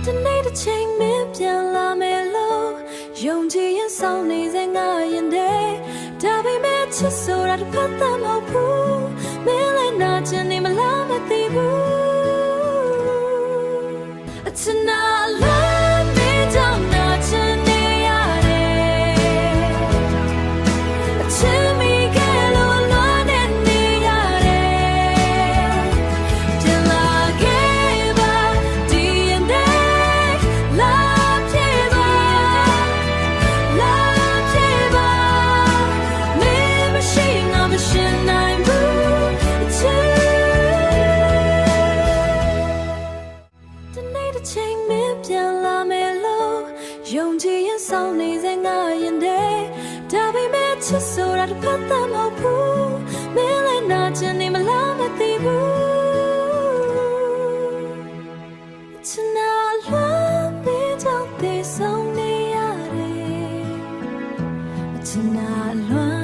Tonight the chain me ပြန်လာမယ်လို့ယုံကြည်ရင်ဆောင်နေစေငါရင်တဲ့ဒါပေမဲ့ချစ်ဆိုတာတစ်ဖက်တည်းမဟုတ်ဘူးမင်းလည်းနာကျင်နေမလားမသိဘူး Tonight love me down နာကျင်နေရတယ်ချစ်မိခဲ့လို့လွမ်းနေနေရတယ်ပြန်လာခဲ့ပါဒီရင်တဲ့လာပြေပါလာပြေပါမင်းမရှိငါမရှိနိုင်ဘူးချစ် Tonight the chain me ပြန်လာမယ်လို့ယုံကြည်ရင်ဆောင်နေစေငါရင်တဲ့ဒါပေမဲ့ချစ်ဆိုတာတစ်ဖက်တည်းမဟုတ်ဘူးမင်းလည်းနာကျင်နေမလားမသိဘူး Tonight love me don't be so near it Tonight love